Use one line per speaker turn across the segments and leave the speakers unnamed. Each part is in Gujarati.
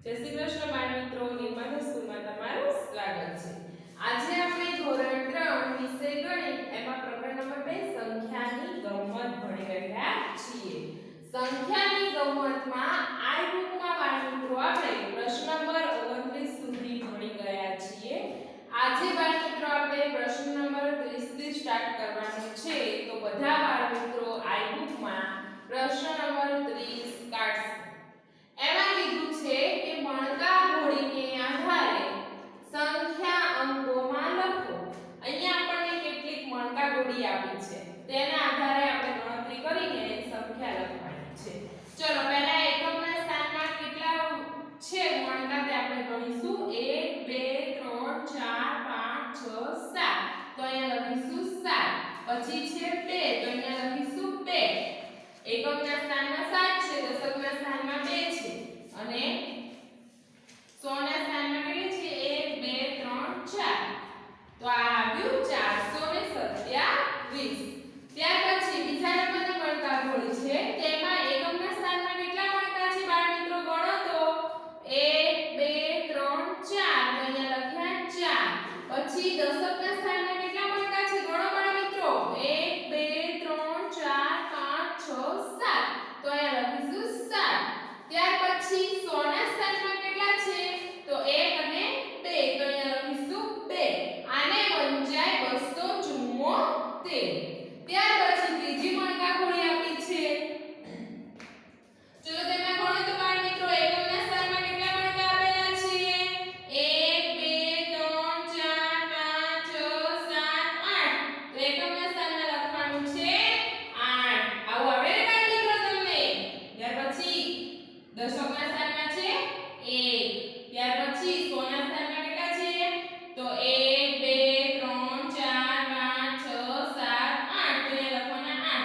જય શ્રી કૃષ્ણ બાળ મિત્રો, નિર્માધવ સ્કૂલમાં તમારું સ્વાગત છે। આજે આપણે ધોરણ 3 વિષય ગણિત એમાં પ્રકરણ નંબર 2 સંખ્યાની ગમ્મત ભણી રહ્યા છીએ। સંખ્યાની ગમ્મતમાં આ બુકમાં બાળ મિત્રો આપણે પ્રશ્ન નંબર 29 સુધી ભણી ગયા છીએ। આજે બાળ મિત્રો આપણે પ્રશ્ન નંબર 30 થી સ્ટાર્ટ કરવાનું છે, તો બધા બાળ મિત્રો આ બુકમાં પ્રશ્ન નંબર 30 કાઢશે। એમાં કીધું છે કે મણકા ઘોડીને આધારે સંખ્યા અંકોમાં લખો। અહીંયા આપણને કેટલીક મણકા ઘોડી આપી છે, તેના આધારે આપણે ગણતરી કરીને સંખ્યા લખવાની છે। ચલો પહેલા એકમના સ્થાનમાં કેટલા છે મણકા તે આપણે ગણીશું। 1 2 3 4 5 6 7 તો અહીંયા લખીશું 7। પછી છે 2 તો અહીંયા લખીશું 2। એકમના સ્થાનમાં 7 છે, દશકના સ્થાનમાં 2 છે અને 100 ના સ્થાનમાં કેટલી છે 1 2 3 4 તો આ આવ્યું 427। ત્યાર પછી બીજા નંબરની મણકા ઘોડી છે, તેમાં એકમના સ્થાનમાં કેટલા મણકા છે બાળ મિત્રો ગણો તો 1 2 3 4 તો અહીંયા લખ્યા 4। પછી દશકના સ્થાનમાં કેટલા મણકા છે ગણો બાળ મિત્રો 1 2 3 4 5 6 7 તો અહીંયા લખીશું 7। ત્યાર પછી 100 ના સ્થાનમાં કેટલા છે તો 1 અને 2 તો અહીંયા લખીશું 2। આને વંચાય 274। ત્યાર પછી ત્રીજી મણકા ઘોડી આપી છે, ચલો તેમાં ગણો તો બાળ મિત્રો એકમના સ્થાનમાં કેટલા મણકા આપેલા છે 1 2 3 4 5 6 7 8 તો એકમના સ્થાનમાં લખવાનું છે 8। આવું આવડે ને બાળ મિત્રો તમને। ત્યાર પછી દશકના સ્થાનમાં છે 1। ત્યાર પછી 100 ના સ્થાનમાં કેટલા છે તો 1 2 3 4 5 6 7 8 તો અહીંયા લખવાના 8।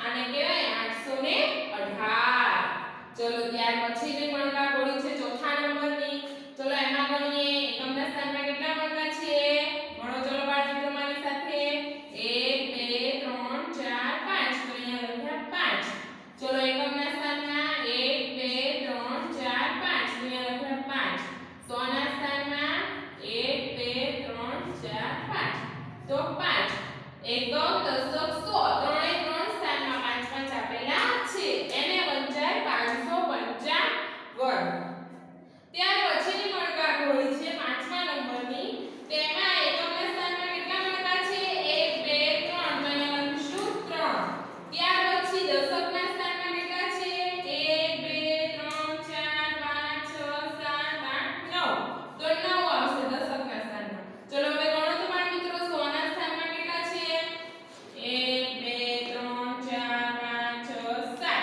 આને કહેવાય 818। ચલો ત્યાર પછીની મણકા ઘોડી છે ચોથા નંબરની, ચલો એમાં ગણીએ એકમના સ્થાનમાં કેટલા મણકા છે ગણો ચલો બાળ મિત્રો મારી સાથે 1 2 3 4 5 તો અહીંયા લખ્યા 5। ચલો એકમના સ્થાનમાં 1 2 3 4 5 તો અહીંયા લખ્યા 5। 100 ના સ્થાનમાં 1 2 3 4 5 તો 5। એકમ દશક 100 ત્રણે ત્રણ સ્થાનમાં 5 5 આપેલા છે, એને વંચાય 555। ત્યાર પછીની મણકા ઘોડી છે પાંચમા નંબરની, તેમાં એકમના સ્થાનમાં કેટલા મણકા છે 1 2 3 તો અહીંયા લખીશું 3। ત્યાર પછી દશકના સ્થાનમાં કેટલા છે 1 2 3 4 5 6 7 8 9 તો 9 આવશે દશકના સ્થાનમાં। ચલો હવે ગણો તો બાળ મિત્રો 100 ના સ્થાનમાં કેટલા છે 1 2 3 4 5 6 7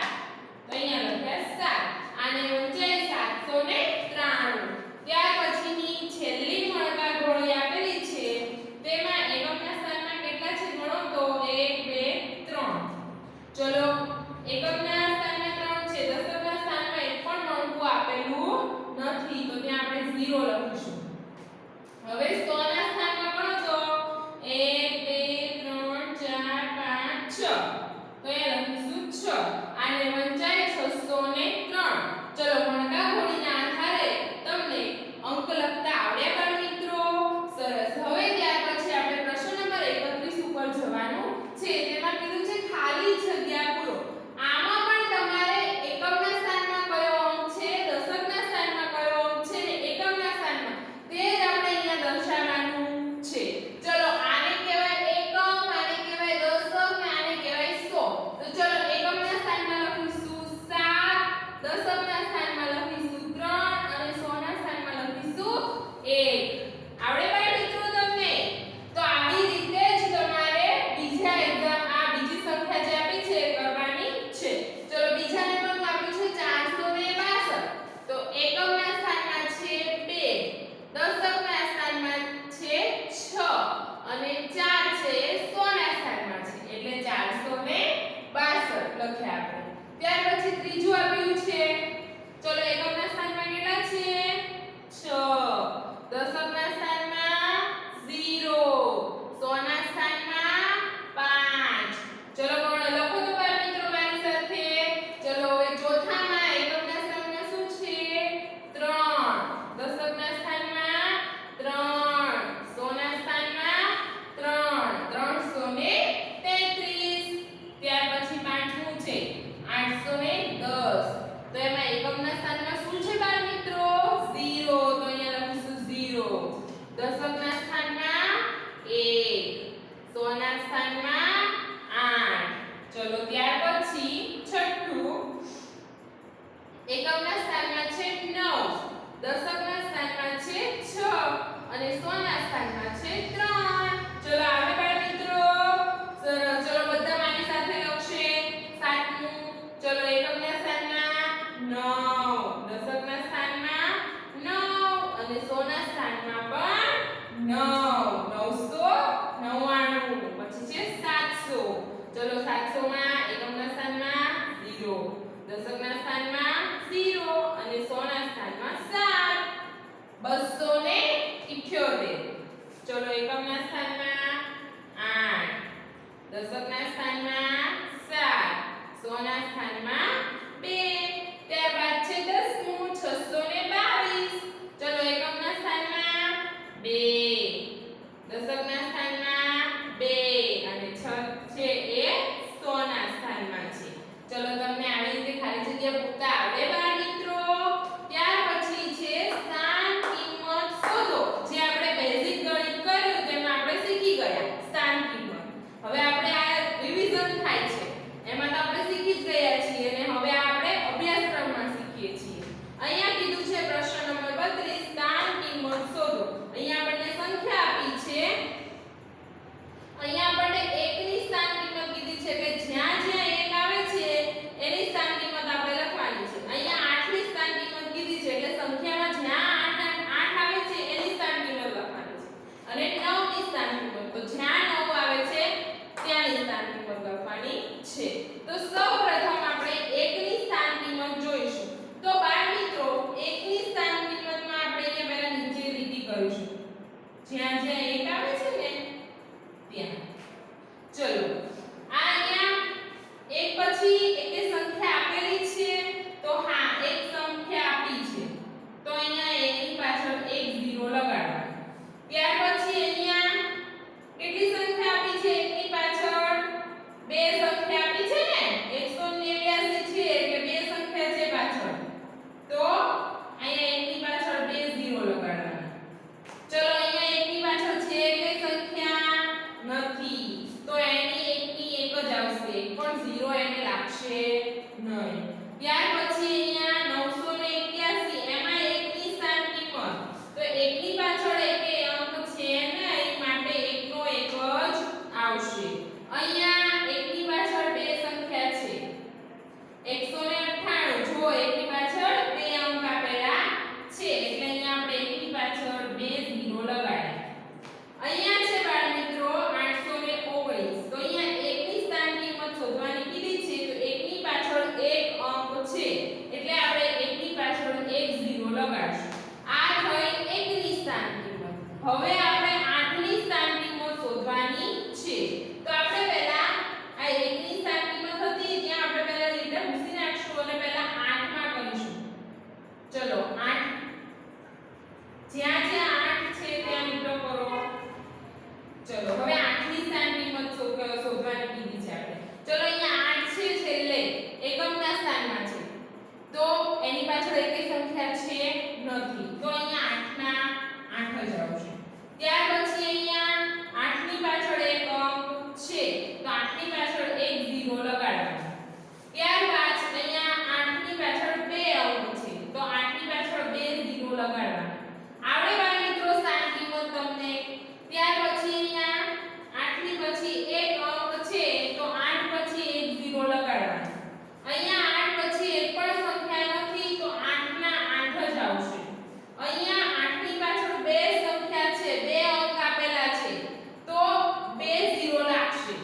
તો અહીંયા લખ્યા 7। આને વંચાય 793। ત્યાર પછીની છેલ્લી મણકા ઘોડી આપેલી છે, તેમાં એકમના સ્થાનમાં કેટલા છે ગણો તો 1 2 3 ચલો એકમના સ્થાનમાં 3 છે, દશકના સ્થાનમાં એક પણ મણકું આપેલું નથી તો ત્યાં આપણે 0 લખીશું। હવે 100 ના સ્થાનમાં ગણો તો 1 2 3 4 5 6 તો અહીંયા લખીશું 6। આને વંચાય 603। ચલો મણકા ઘોડીના આધારે તમને અંક લખતા આવડ્યા બાળ મિત્રો? સરસ। હવે ત્યાર પછી આપણે પ્રશ્ન નંબર 31 ઉપર જવાનું છે, તેમાં કીધું છે ખાલી જગ્યા પૂરો। આમાં પણ તમારે એકમના સ્થાનમાં કયો અંક છે, દશકના સ્થાનમાં કયો અંક છે ને એકમના સ્થાનમાં સ્થાનમાં 0 અને 100 ના સ્થાનમાં 7 278. ચલો એકમના સ્થાનમાં 8 દશકના સ્થાનમાં 7 100 ના સ્થાનમાં 2 ત્યારબાદ છે દસમું 622. ચલો એકમના સ્થાનમાં 2 દશકના સ્થાનમાં 2 અને 6 છે એ 100 ના સ્થાનમાં છે. ચલો તમને આવી રીતે ખાલી જગ્યા પૂરતા આવડે બાળ મિત્રો? ત્યાર પછી છે સ્થાન કિંમત શોધો. જે આપણે બેઝિક ગણિત કર્યું તેમાં આપણે શીખી ગયા સ્થાન કિંમત. હવે આપણે આ રિવિઝન થાય છે એમાં તો આપણે શીખી જ ગયા છીએ અને હવે આપણે અભ્યાસક્રમમાં શીખીએ છીએ. અહીંયા કીધું છે પ્રશ્ન નંબર 32 સ્થાન કિંમત શોધો. અહીંયા આપણને સંખ્યા આપી છે. અહીંયા આપણને 1 ની સ્થાન કિંમત કીધી છે કે જ્યાં જ્યાં 1 આવે છે એની સ્થાન કિંમત આપણે લખવાની છે. અહીંયા 8 ની સ્થાન કિંમત કીધી છે એટલે સંખ્યામાં જ્યાં 8 આવે છે એની સ્થાન કિંમત લખવાની છે. અને 9 ની સ્થાન કિંમત તો જ્યાં 9 આવે છે ત્યાંની સ્થાન કિંમત લખવાની છે. તો સૌપ્રથમ આપણે 1 ની સ્થાન કિંમત જોઈશું. તો બાળ મિત્રો 1 ની સ્થાન કિંમતમાં આપણે અહીંયા પહેલા નીચે લીટી કરીશું. જ્યાં જ્યાં 1 આવે છે ને ત્યાં. ચલો આ અહીંયા એક પછી એકે સંખ્યા આપેલી છે તો હા એક સંખ્યા આપી છે તો અહીંયા 1 ની પાછળ એક 0 લગાડવાનું. ત્યાર પછી અહીંયા કેટલી સંખ્યા આપી છે? 1 ની પાછળ બે સંખ્યા આપી છે ને 189 છે એટલે બે સંખ્યા છે પાછળ તો અહીંયા 1 ની પાછળ બે 0 લગાડવાના. ચલો અહીંયા 1 ની પાછળ છે કે સંખ્યા નથી તો એની 1 ની 1 જ આવશે પણ 0 એને લાગશે નહીં. ત્યાર પછી અહીંયા 981 એમાં 1 ની સ્થાન કિંમત તો 1 ની પાછળ એક અંક છે નહીં માટે 1 નો 1 જ આવશે. અહીંયા 1 ની પાછળ બે સંખ્યા છે 198 જો 1 ની પાછળ બે અંક આપેલા છે એટલે અહીંયા આપણે 1 ની પાછળ બે 0 લગાડ્યા. અહીંયા છે બાળ મિત્રો 819 તો અહીંયા 1 ની સ્થાન કિંમત શોધવાની કીધી છે તો 1 ની પાછળ એક અંક છે એટલે આપણે 1 ની પાછળ એક 0 લગાડશું. આ થઈ 1 ની સ્થાન કિંમત. હવે આપણે 8 ની સ્થાન કિંમત શોધવાની છે. તો આપણે પહેલા આ 1 ની સ્થાન કિંમત હતી ત્યાં આપણે પહેલા લીટા ભૂસી નાખશું અને પહેલા 8 માં કરીશું. ચલો 8 જ્યાં જ્યાં 8 છે ત્યાં લીટો કરો. ચલો હવે 8 ની સ્થાન કિંમત શોધવાની કીધી છે આપણે. ચલો અહીંયા 8 છે છેલ્લે એકમના સ્થાનમાં છે તો એની પાછળ એકેય સંખ્યા છે નથી તો અહીંયા 8 ના 8 જ આવશે. ત્યાર પછી અહીંયા 8 ની પાછળ એક અંક છે તો 8 ની પાછળ એક 0 લગાડવાનો. ત્યારબાદ અહીંયા 8 ની પાછળ બે અંક છે તો 8 ની પાછળ બે 0 લગાડવાના. આવડે બાળ મિત્રો સ્થાન કિંમત તમને? ત્યાર પછી અહીંયા 8 ની પછી એક અંક છે તો 8 પછી એક 0 લગાડવાનો. અહીંયા 8 પછી એક પણ સંખ્યા નથી તો 8 ના 8 જ આવશે. અહીંયા 8 ની પાછળ બે સંખ્યા છે બે અંક આપેલા છે તો બે 0 લાગશે.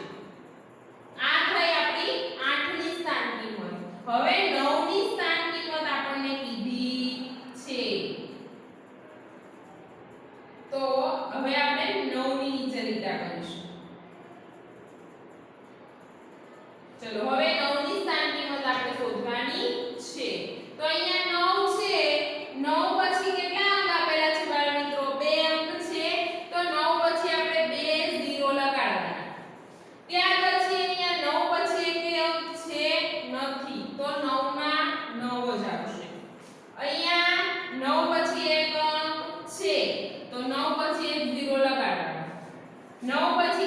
આ થઈ આપણી 8 ની સ્થાન કિંમત. હવે 9 ની સ્થાન કિંમત આપણને કીધી છે તો હવે આપણે 9 ની નીચે લીટા કરીશું. ચલો હવે 9 ની સ્થાન કિંમત આપણે શોધવાની છે. તો અહીંયા 9 છે 9 પછી કેટલા અંક આપેલા છે બાળ મિત્રો? બે અંક છે તો 9 પછી આપણે બે 0 લગાડવાના. ત્યાર પછી અહીંયા 9 પછી એકેય અંક છે નથી તો 9 ના 9 જ આવશે. અહીંયા 9 પછી એક અંક છે તો 9 પછી એક 0 લગાડવાનો. 9 પછી